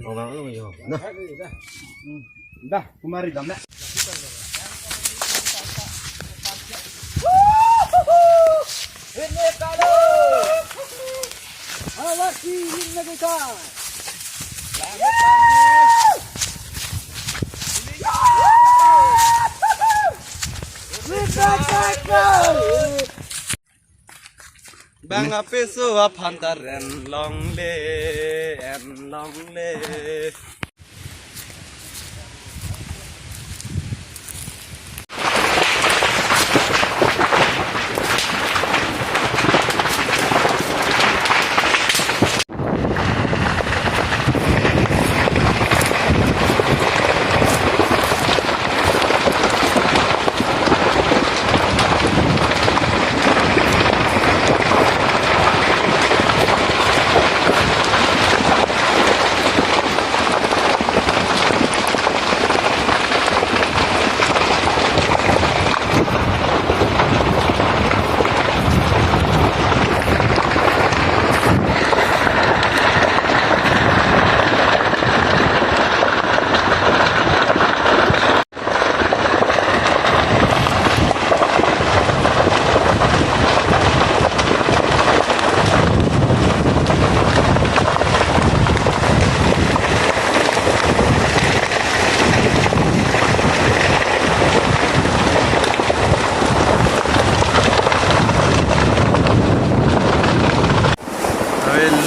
Orang lu yo. Nah. Dah, kemari jam nak. Ini kalau. Havarpi ini kekai. Bang ape so aphantar en long le.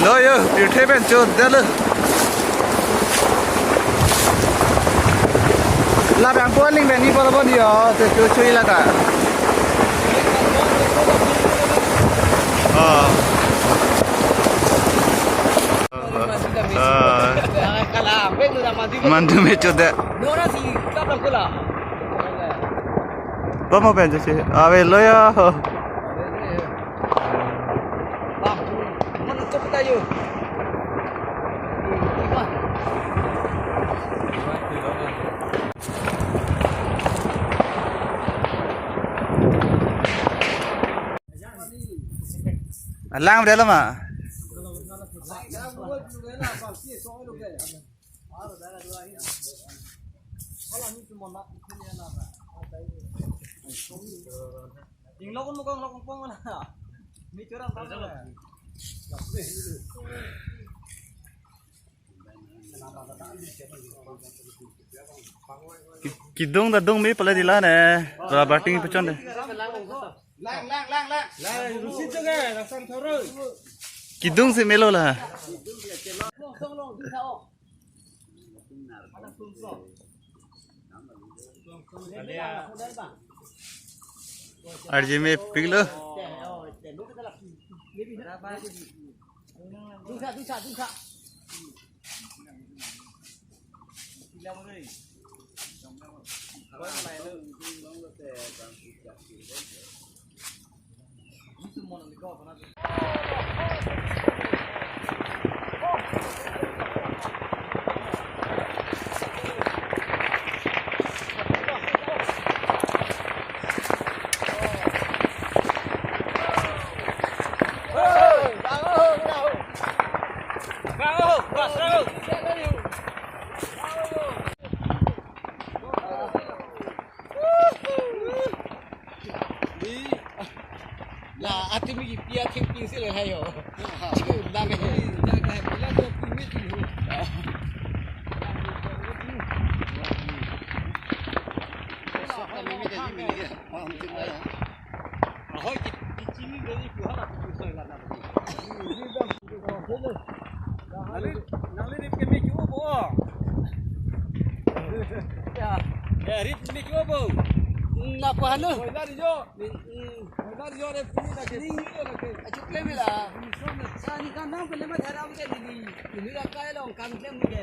Loyo, beauty ben chod dal. La bang polling ben ni bolon yo, te chui la ka. Mandu me chod da. Nora si kapla kula. Bamo ben je. Ave loyo. Tayo. Lang dia lama. Kidung dah dung mi pala dila ne, rabating pecon deh. Lang. Rusi tu ke, langsung terus. Kidung si melo lah. RJ में पिघलो Dusa. Là ati mi pia thing ping se le hayo. La me ja ka pila ko pi mi ti ho. Sa ka mi de ji mi ni ha hum tin la. Ho ki chi mi de ni ku ha la ku so la la. Ni da ko ho le. Nali rit ke mi ki o bo. Ya rit mi ki o bo. Na pa no. Hoy la yo de pini da ke ni lo ke. Achu ple me la. Sa ni kan nam ke le ma thara am ke ni. Ni la ka lo kan tle mi ke.